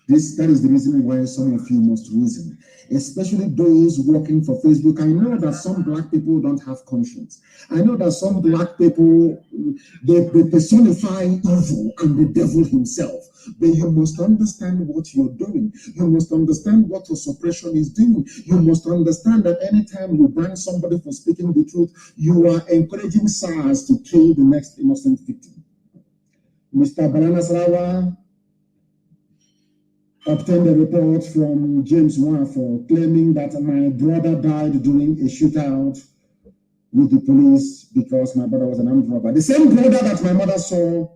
That is the reason why some of you must reason, especially those working for Facebook. I know that some black people don't have conscience. I know that some black people, they personify evil and the devil himself. But you must understand what you're doing. You must understand what your suppression is doing. You must understand that anytime you ban somebody for speaking the truth, you are encouraging SARS to kill the next innocent victim. Mr. Banana Sarawa obtained a report from James Warford claiming that my brother died during a shootout with the police because my brother was an armed robber. The same brother that my mother saw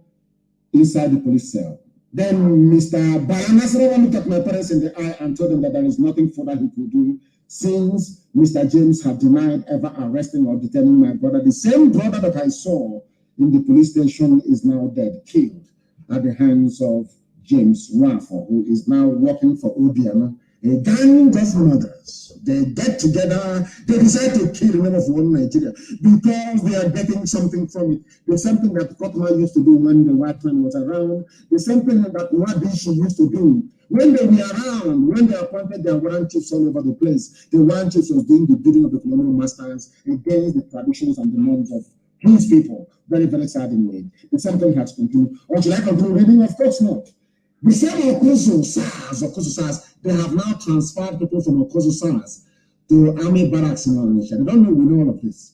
inside the police cell. Then Mr. Bayanasarawa looked at my parents in the eye and told them that there is nothing further he could do since Mr. James had denied ever arresting or detaining my brother. The same brother that I saw in the police station is now dead, killed at the hands of James Warford, who is now working for Obiano. A gang of mothers, they get together, they decide to kill the name of one Nigeria because they are getting something from it. The same thing that Kotma used to do when the white man was around, the same thing that Wadishi used to do when they were around, when they appointed their warrant chiefs all over the place. The warrant chiefs was doing the bidding of the colonial masters against the traditions and the norms of his people. Very, very sad indeed. The same thing has continued. Or should I continue reading? Of course not. The same Okozo SARS, they have now transferred people from Okozo SARS to army barracks in Onitsha. They don't know we know all of this.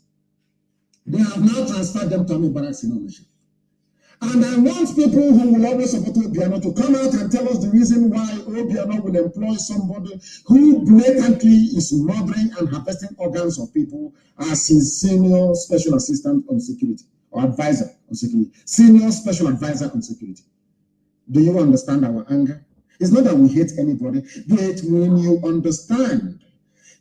They have now transferred them to army barracks in Onitsha. And I want people who will always support Obiano to come out and tell us the reason why Obiano will employ somebody who blatantly is murdering and harvesting organs of people as his senior special assistant on security or advisor on security. Senior special advisor on security. Do you understand our anger? It's not that we hate anybody, but when you understand,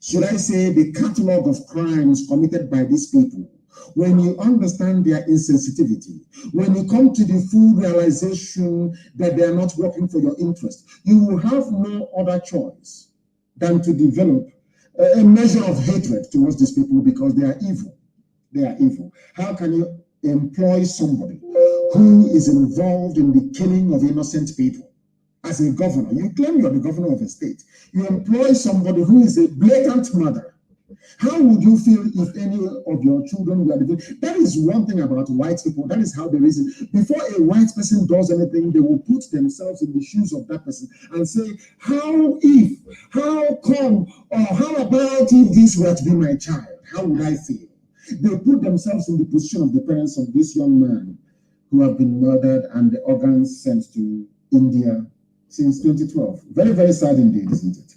should I say, the catalog of crimes committed by these people, when you understand their insensitivity, when you come to the full realization that they are not working for your interest, you will have no other choice than to develop a measure of hatred towards these people because they are evil. They are evil. How can you employ somebody who is involved in the killing of innocent people as a governor? You claim you're the governor of a state. You employ somebody who is a blatant murderer. How would you feel if any of your children were living? That is one thing about white people. That is how they reason. Before a white person does anything, they will put themselves in the shoes of that person and say, how come, or how about if this were to be my child? How would I feel? They put themselves in the position of the parents of this young man who have been murdered and the organs sent to India since 2012. Very, very sad indeed, isn't it?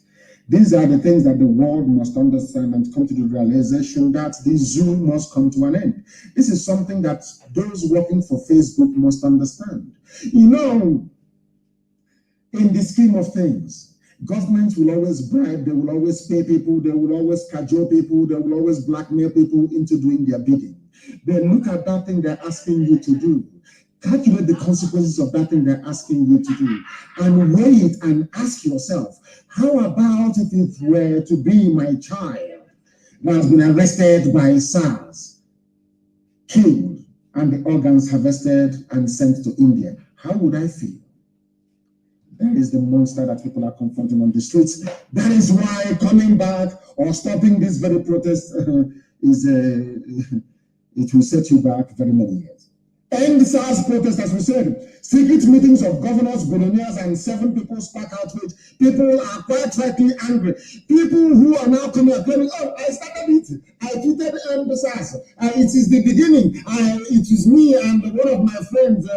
These are the things that the world must understand and come to the realization that the zoo must come to an end. This is something that those working for Facebook must understand. You know, in the scheme of things, governments will always bribe, they will always pay people, they will always cajole people, they will always blackmail people into doing their bidding. Then look at that thing they're asking you to do. Calculate the consequences of that thing they're asking you to do. And weigh it and ask yourself, how about if it were to be my child that has been arrested by SARS, killed, and the organs harvested and sent to India? How would I feel? That is the monster that people are confronting on the streets. That is why coming back or stopping this very protest it will set you back very many years. End SARS protest, as we said. Secret meetings of governors, billionaires, and 7 people spark outrage. People are quite rightly angry. People who are now coming and claiming, oh, I started it. I tweeted end SARS. It is the beginning. It is me and one of my friends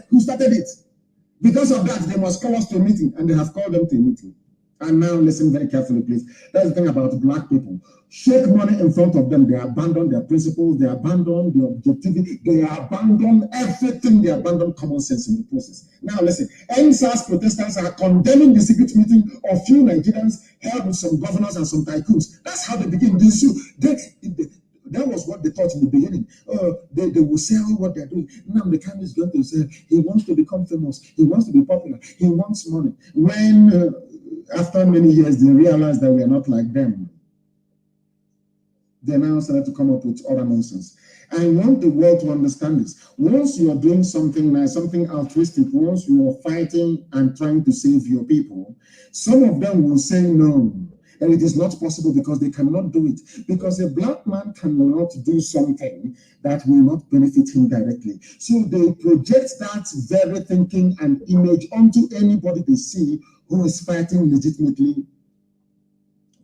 who started it. Because of that, they must call us to a meeting, and they have called them to a meeting. And now listen very carefully, please. That's the thing about black people. Shake money in front of them. They abandon their principles. They abandon the objectivity. They abandon everything. They abandon common sense in the process. Now listen. NSAS protesters are condemning the secret meeting of few Nigerians held with some governors and some tycoons. That's how they begin this issue. That was what they thought in the beginning. They will sell what they're doing. Now the Khan is going to say he wants to become famous. He wants to be popular. He wants money. When after many years they realize that we are not like them, they now started to come up with other nonsense. I want the world to understand this. Once you are doing something nice, something altruistic, once you are fighting and trying to save your people, some of them will say no. And it is not possible because they cannot do it. Because a black man cannot do something that will not benefit him directly. So they project that very thinking and image onto anybody they see who is fighting legitimately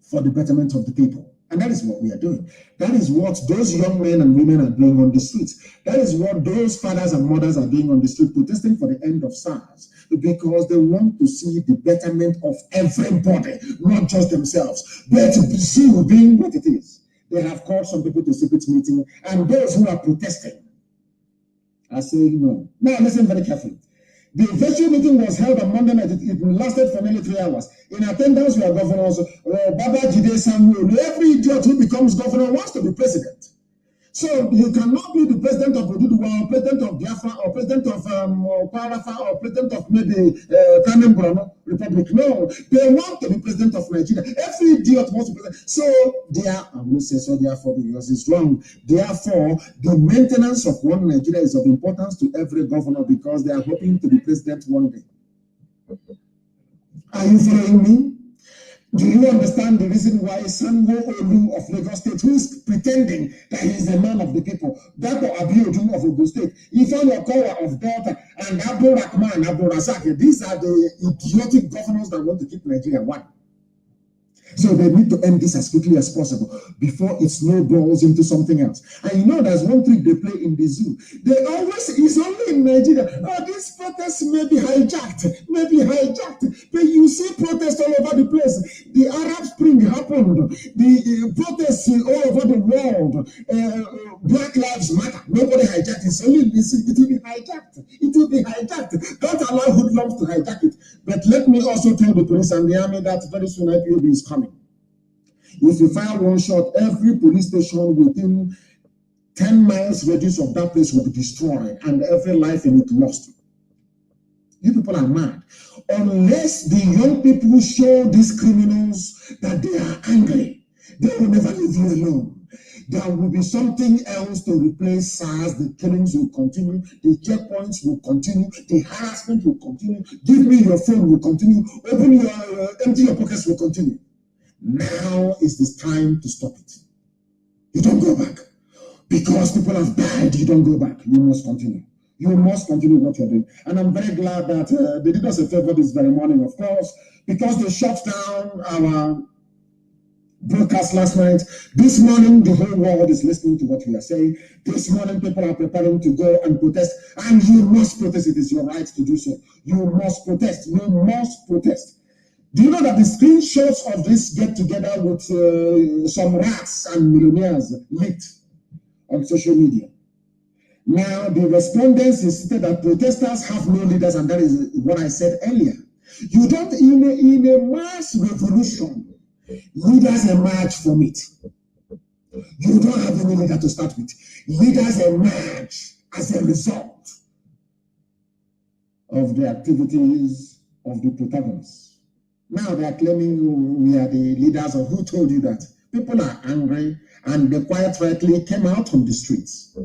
for the betterment of the people. And that is what we are doing. That is what those young men and women are doing on the streets. That is what those fathers and mothers are doing on the street, protesting for the end of SARS, because they want to see the betterment of everybody, not just themselves. But Zoo being what it is, they have called some people to secret meeting, and those who are protesting are saying no. Now listen very carefully. The virtual meeting was held on Monday night. It lasted for nearly 3 hours. In attendance were governors, Baba Jide Samuel. Every idiot who becomes governor wants to be president. So you cannot be the president of Oduduwa, or president of Biafra, or president of Kwarafa, or president of maybe Kanem Republic. No, they want to be president of Nigeria. Every idiot wants to be president. So they are, I'm not saying so therefore because it's wrong. Therefore, the maintenance of one Nigeria is of importance to every governor because they are hoping to be president one day. Are you following me? Do you understand the reason why Sanwo Olu of Lagos State, who is pretending that he is a man of the people, Dapo Abiodun of Ogun State, Ifan Okowa of Delta, and Abdul Rahman, Abdul Razak, these are the idiotic governors that want to keep Nigeria one. So they need to end this as quickly as possible before it snowballs into something else. And you know, there's one trick they play in the zoo. They always, it's only in Nigeria, oh, these protests may be hijacked. But you see protests all over the place. The Arab Spring happened. The protests all over the world. Black Lives Matter. Nobody hijacked it. It's only in the zoo. It will be hijacked. It will be hijacked. Don't allow hoodlums to hijack it. But let me also tell the police and the army that very soon IPOB is coming. If you fire one shot, every police station within 10 miles radius of that place will be destroyed and every life in it lost. You people are mad. Unless the young people show these criminals that they are angry, they will never leave you alone. There will be something else to replace SARS. The killings will continue. The checkpoints will continue. The harassment will continue. Give me your phone will continue. Open your, empty your pockets will continue. Now is the time to stop it. You don't go back. Because people have died, you don't go back. You must continue. You must continue what you're doing. And I'm very glad that they did us a favor this very morning, of course, because they shut down our broadcast last night. This morning, the whole world is listening to what we are saying. This morning, people are preparing to go and protest. And you must protest. It is your right to do so. You must protest. You must protest. Do you know that the screenshots of this get-together with some rats and millionaires leaked on social media? Now, the respondents insisted that protesters have no leaders, and that is what I said earlier. You don't, in a mass revolution, leaders emerge from it. You don't have any leader to start with. Leaders emerge as a result of the activities of the protagonists. Now they are claiming we are the leaders of who told you that. People are angry and they quite rightly came out on the streets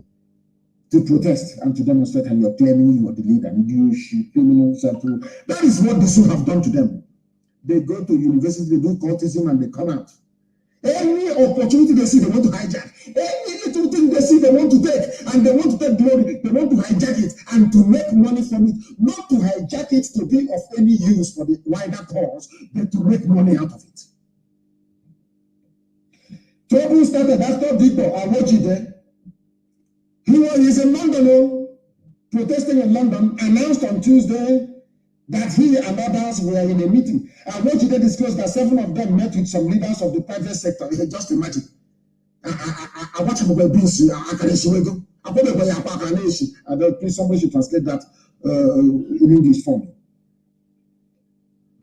to protest and to demonstrate, and you're claiming you are the leader. You criminals. That is what the Sioux have done to them. They go to university, they do cultism, and they come out. Any opportunity they see, they want to hijack. Any little thing they see, they want to take, and they want to take glory. They want to hijack it and to make money from it. Not to hijack it to be of any use for the wider cause, but to make money out of it. Trouble started after Dito Awojide. He's in London, protesting in London, announced on Tuesday that he and others were in a meeting. And what they disclosed that 7 of them met with some leaders of the private sector. Just imagine. I watch about beans. Please, somebody should translate that in English for me.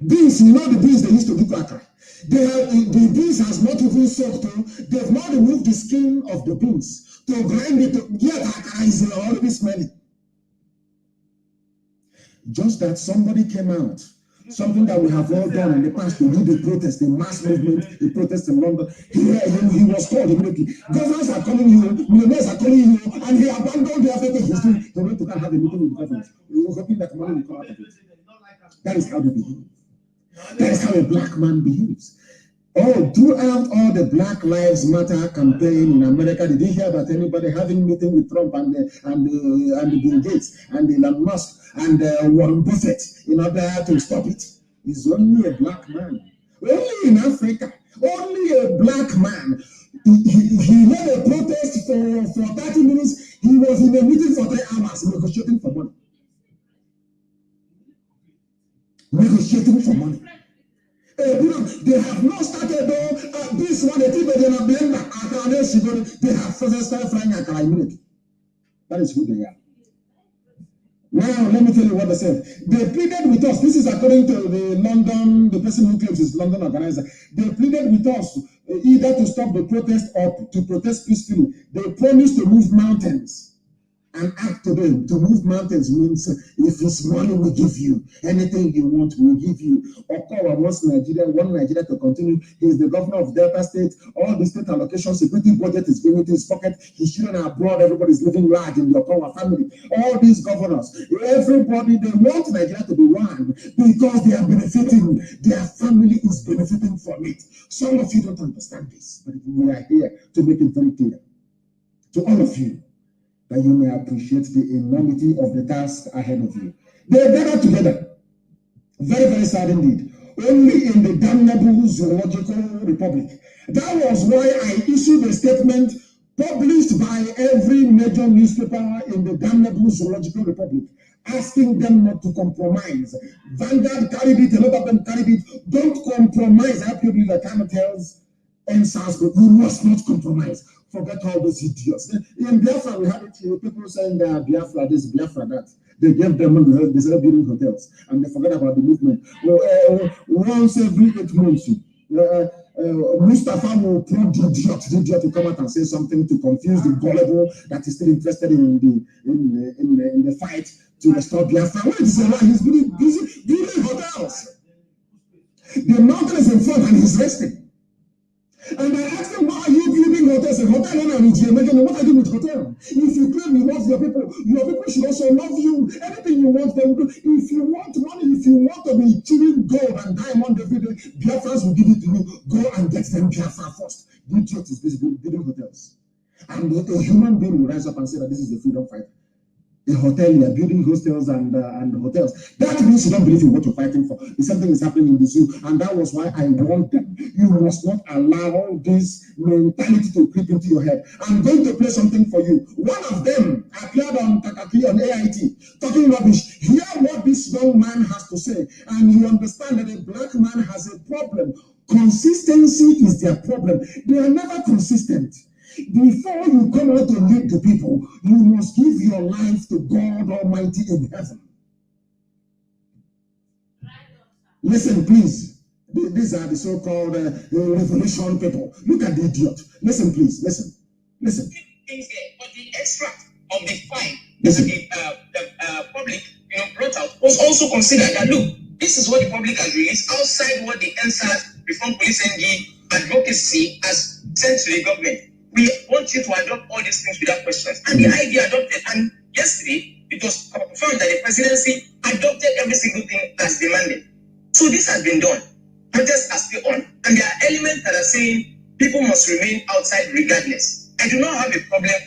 Beans, you know the beans they used to do cracker. The beans has not even soaked. They've not removed the skin of the beans to grind it. Yet is already smelly. Just that somebody came out Something that we have all done in the past to do the protest, the mass movement, the protest in London. He was called immediately. Governors are calling you, millionaires are calling you, and he abandoned the effort he's doing. He went to come have a meeting with government. He was hoping that money will come out of it. That is how they behave. That is how a black man behaves. Oh, throughout all the Black Lives Matter campaign in America, did you hear about anybody having meeting with Trump and Bill Gates and Elon Musk and Warren Buffett in order to stop it? He's only a black man. Only in Africa, only a black man. He led a protest for 30 minutes. He was in a meeting for 3 hours negotiating for money. Negotiating for money. They have not started this one. They have first started flying at Kalimini. That is who they are. Now, let me tell you what they said. They pleaded with us. This is according to the person who claims is London organizer. They pleaded with us either to stop the protest or to protest peacefully. They promised to move mountains. And act to them. To move mountains means if it's money we give you, anything you want we give you. Okawa wants Nigeria to continue. He is the governor of Delta State. All the state allocation security budget is going into his pocket. His children are abroad. Everybody's living large in the Okawa family. All these governors, everybody, they want Nigeria to be one because they are benefiting. Their family is benefiting from it. Some of you don't understand this, but we are here to make it very clear to all of you, that you may appreciate the enormity of the task ahead of you. They gathered together. Very, very sad indeed. Only in the damnable zoological republic. That was why I issued a statement published by every major newspaper in the damnable zoological republic, asking them not to compromise. Vanguard carried it, a lot of them carried it. Don't compromise. I believe the time tells NSAS, but you must not compromise. Forget all those idiots. In Biafra, we had it here, people saying that Biafra this, Biafra that. They gave them money, they started building hotels, and they forget about the movement. Once every 8 months, Mustafa will prompt the idiot to come out and say something to confuse the gullible that is still interested in the fight to restore Biafra. Wait, he's busy building hotels. The mountain is in front and he's resting. And I asked him, why are you building hotels? What are you doing with hotel? If you claim you love your people should also love you. Anything you want, they will do. If you want money, if you want to be chewing gold and diamond every day, Biafrans will give it to you. Go and get them Biafra first. The idiot is busy building hotels. And a human being will rise up and say that this is a freedom fighter. A hotel, you are building hostels and hotels. That means you don't believe in what you're fighting for. The same thing is happening in the zoo, and that was why I warned them. You must not allow this mentality to creep into your head. I'm going to play something for you. One of them appeared on Kakaki on AIT, talking rubbish. Hear what this young man has to say, and you understand that a black man has a problem. Consistency is their problem. They are never consistent. Before you come out to lead the people, you must give your life to God Almighty in heaven. Listen, please. These are the so-called revolution people. Look at the idiot. Listen, please. Listen. Things there, but the extract of the fine that the public brought out was also considered that, look, this is what the public has released outside what the NSAS Reform Police NG advocacy has sent to the government. We want you to adopt all these things without questions. And the idea adopted, and yesterday it was confirmed that the presidency adopted every single thing as demanded. So this has been done. Protests are still on. And there are elements that are saying people must remain outside regardless. I do not have a problem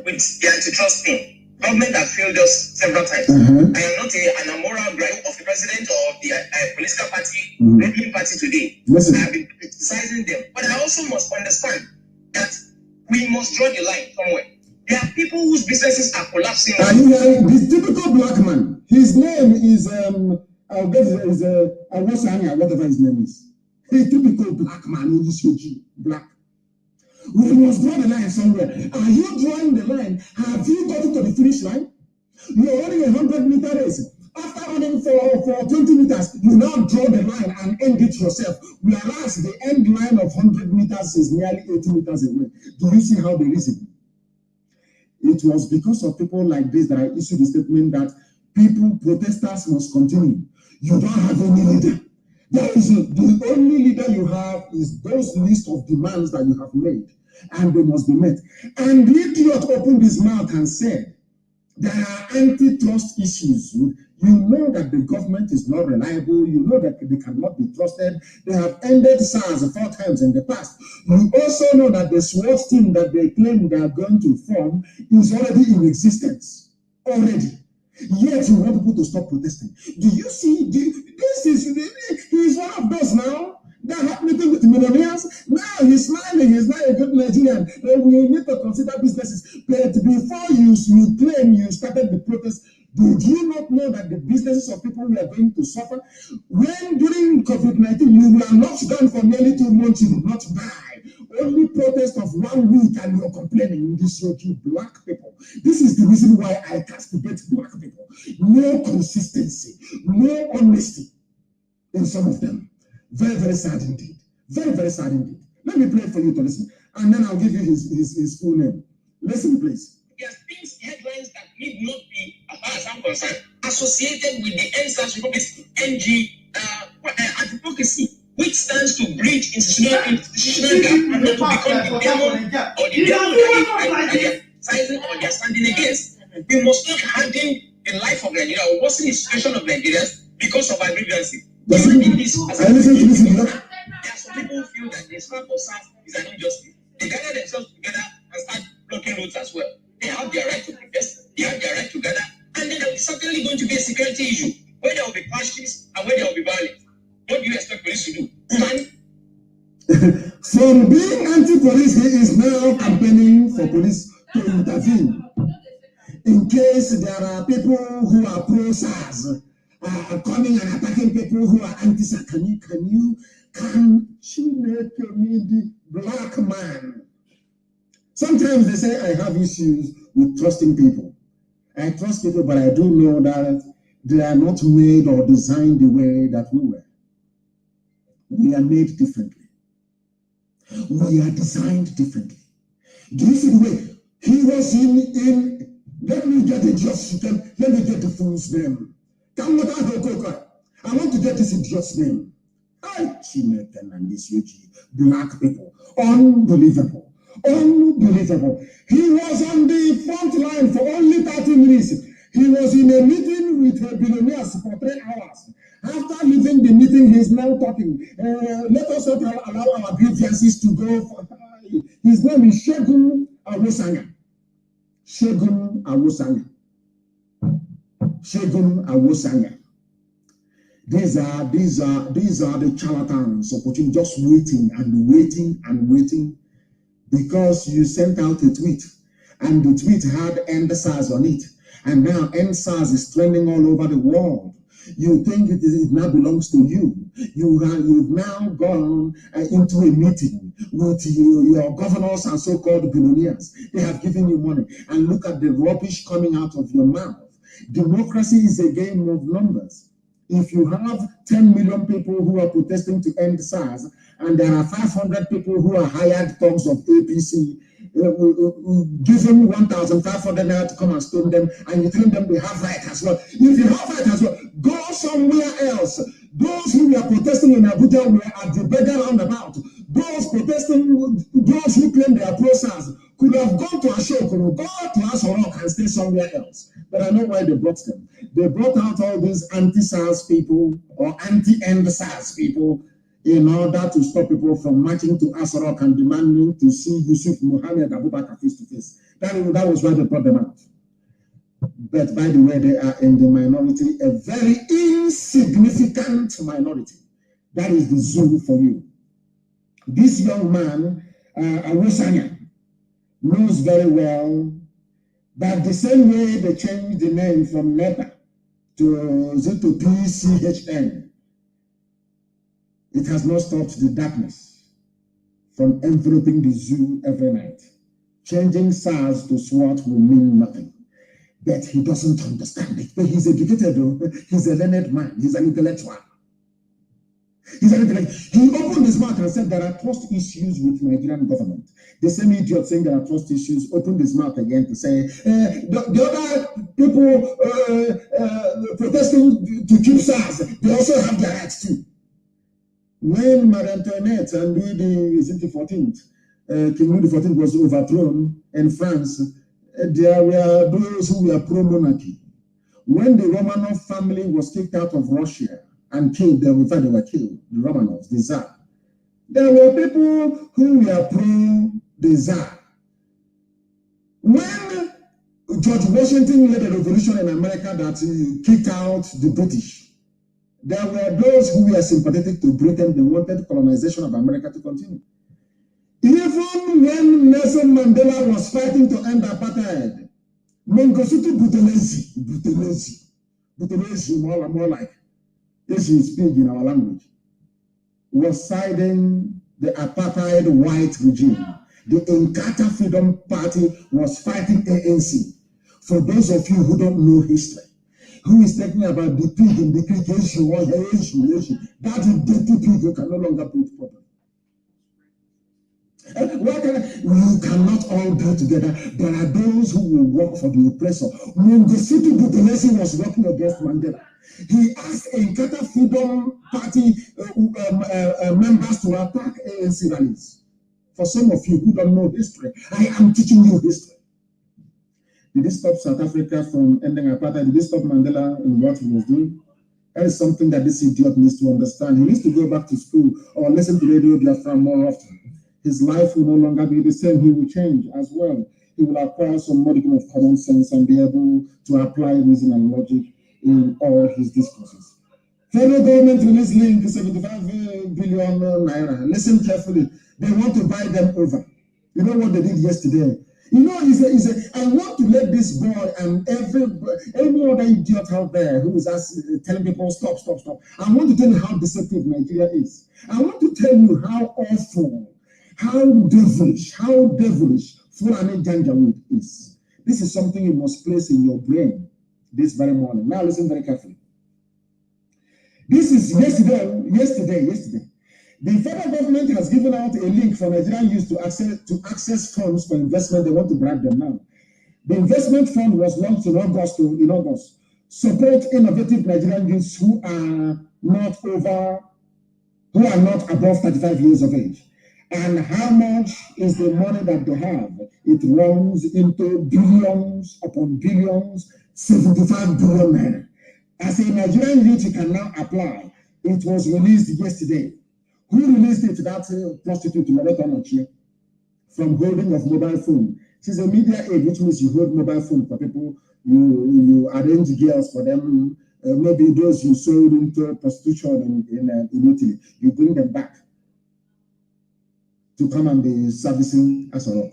with the antitrust thing. Government has failed us several times. I am not an immoral gripe of the president or of the political party, ruling party today. I have been criticizing them. But I also must understand that we must draw the line somewhere. There are people whose businesses are collapsing. This typical black man, his name is whatever his name is. A typical black man, black. We must draw the line somewhere. Are you drawing the line? Have you gotten to the finish line? You're running a 100-meter race. After running for 20 meters, you now draw the line and end it yourself. Whereas the end line of 100 meters is nearly 80 meters away. Do you see how they reason? It was because of people like this that I issued the statement that protesters must continue. You don't have any leader. The only leader you have is those list of demands that you have made, and they must be met. And the idiot opened his mouth and said, there are antitrust issues. You know that the government is not reliable. You know that they cannot be trusted. They have ended SARS 4 times in the past. You also know that the SWAT team that they claim they are going to form is already in existence. Already. Yet you want people to stop protesting. Do you see? He's one of those now. That had meeting with millionaires. Now he's smiling. He's not a good Nigerian. We need to consider businesses. But before you claim you started the protest, did you not know that the businesses of people were going to suffer? When during COVID-19 you were locked down for nearly 2 months, you did not buy. Only protest of 1 week and you're complaining. This is you black people. This is the reason why I castigate black people. No consistency, no honesty in some of them. Very, very sad indeed. Very, very sad indeed. Let me play for you to listen, and then I'll give you his full name. Listen, please. There are things, headlines that need not be, as far as I'm concerned, associated with the NSAS Republic's NG advocacy, which stands to bridge institutional gap and not to become the demon or the devil that they are sizing or they are standing against. We must not harden the life of Nigeria or worsen the situation of Nigerians because of our grievances. There are some people who feel that the slap of SARS is an injustice. They gather themselves together and start blocking roads as well. They have their right to protest, they have their right to gather, and then there is certainly going to be a security issue where there will be clashes and where there will be violence. What do you expect police to do? From being anti-police, he is now campaigning for police to intervene in case there are people who are pro-SARS coming and attacking people who are anti-SARS. Can you make me the black man? Sometimes they say I have issues with trusting people. I trust people, but I do know that they are not made or designed the way that we were. We are made differently. We are designed differently. Do you see the way he was in let me get it just let me get the fool's name. I want to get this idiot's name. And this black people. Unbelievable. Unbelievable. He was on the front line for only 30 minutes. He was in a meeting with billionaires for 3 hours. After leaving the meeting, he's now talking. Let us not allow our grievances to go. His name is Shegun Awosanya. Shegun Awosanya. Shegun Awosanya. These are the charlatans opportunity, just waiting and waiting and waiting, because you sent out a tweet and the tweet had End SARS on it, and now End SARS is trending all over the world. You think it now belongs to you. You've now gone into a meeting with your governors and so-called billionaires. They have given you money, and look at the rubbish coming out of your mouth. Democracy is a game of numbers. If you have 10 million people who are protesting to end SARS, and there are 500 people who are hired thugs of APC, give them 1,500 naira to come and stone them, and you tell them they have right as well. If you have right as well, go somewhere else. Those who were protesting in Abuja were at the beggar roundabout. Those protesting, those who claim they are pro-SARS, could have gone to Ashokoro, go to Asorok and stay somewhere else. But I know why they brought them. They brought out all these anti-SARS people or anti-end SARS people in order to stop people from marching to Asorok and demanding to see Yusuf Mohammed Abubakar face to face. That was why they brought them out. But by the way, they are in the minority, a very insignificant minority. That is the zoo for you. This young man, Awosanya, knows very well that the same way they changed the name from NEPA to PCHN, it has not stopped the darkness from enveloping the zoo every night. Changing SARS to SWAT will mean nothing. But he doesn't understand it. But he's educated, though. He's a learned man. He's an intellectual. He said like, he opened his mouth and said there are trust issues with Nigerian government. The same idiot saying there are trust issues opened his mouth again to say the other people protesting to keep SARS, they also have their rights too. When Marie Antoinette and Louis the 14th, King Louis XIV was overthrown in France, there were those who were pro-monarchy. When the Romanov family was kicked out of Russia and killed, they were killed, the Romanovs, the Tsar. There were people who were pro the Tsar. When George Washington led a revolution in America that kicked out the British, there were those who were sympathetic to Britain. They wanted colonization of America to continue. Even when Nelson Mandela was fighting to end apartheid, Mangosuthu Buthelezi, more like this is speak in our language, was siding the apartheid white regime. The Inkatha Freedom Party was fighting ANC. For those of you who don't know history, who is talking about the pig in the creek, that dirty pig who can no longer breathe properly. You cannot all be together. There are those who will work for the oppressor. When the city Buthelezi was working against Mandela, he asked Inkatha Freedom Party members to attack ANC rallies. For some of you who don't know history, I am teaching you history. Did it stop South Africa from ending apartheid? Did it stop Mandela in what he was doing? That is something that this idiot needs to understand. He needs to go back to school or listen to Radio Biafra more often. His life will no longer be the same. He will change as well. He will acquire some modicum of common sense and be able to apply reason and logic in all his discourses. Federal government released link 75 billion naira. Listen carefully. They want to buy them over. You know what they did yesterday? You know, I want to let this boy and any other idiot out there who is telling people stop. I want to tell you how deceptive Nigeria is. I want to tell you how awful, how devilish Fulani Janjaweed is. This is something you must place in your brain this very morning. Now listen very carefully. This is yesterday. The federal government has given out a link for Nigerian youth to access funds for investment. They want to bribe them now. The investment fund was launched in August. Support innovative Nigerian youths who are not above 35 years of age. And how much is the money that they have? It runs into billions upon billions, 75 billion naira. As a Nigerian youth, you can now apply. It was released yesterday. Who released it? That prostitute, Loretta Mochie, from holding of mobile phone. She's a media aid, which means you hold mobile phone for people, you arrange girls for them, maybe those you sold into prostitution in Italy, you bring them back to come and be servicing as well.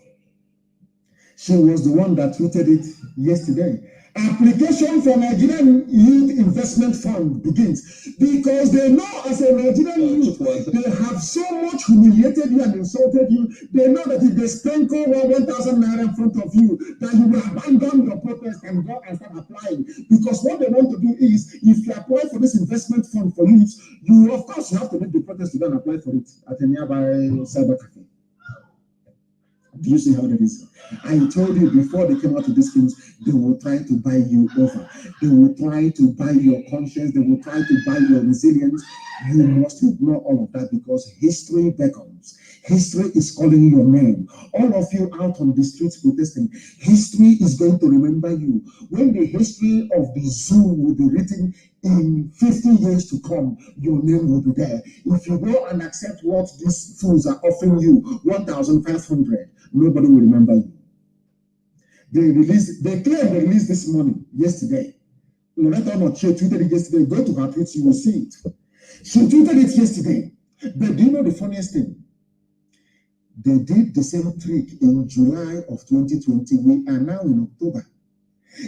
She was the one that tweeted it yesterday. Application for Nigerian Youth Investment Fund begins because they know as a Nigerian youth, they have so much humiliated you and insulted you. They know that if they sprinkle 1,000 naira in front of you, that you will abandon your protest and go and start applying. Because what they want to do is, if you apply for this investment fund for youth, you of course you have to make the protest to go and apply for it at a nearby cyber cafe. Do you see how that is? I told you before they came out with these things, they will try to buy you over. They will try to buy your conscience. They will try to buy your resilience. You must ignore all of that because history beckons. History is calling your name. All of you out on the streets protesting, history is going to remember you. When the history of the zoo will be written in 50 years to come, your name will be there. If you go and accept what these fools are offering you, 1,500, nobody will remember you. They claim they released this money yesterday. Loretta Mochie tweeted it yesterday. Go to her tweets, you will see it. She tweeted it yesterday. But do you know the funniest thing? They did the same trick in July of 2020. We are now in October.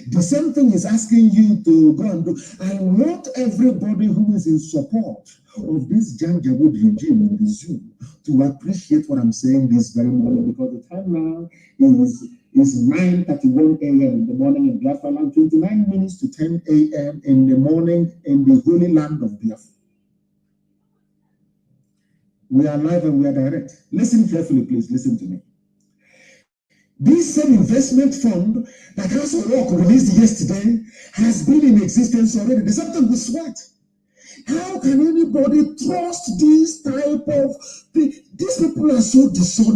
The same thing is asking you to go and do. I want everybody who is in support of this Janjaweed regime in the zoo to appreciate what I'm saying this very morning, because the time now is 9:31 a.m. in the morning in Biafra land, 29 minutes to 10 a.m. in the morning in the holy land of Biafra. We are live and we are direct. Listen carefully, please. Listen to me. This same investment fund that House of Rock released yesterday has been in existence already. The same thing with SWAT. How can anybody trust this type of thing? These people are so dishonest.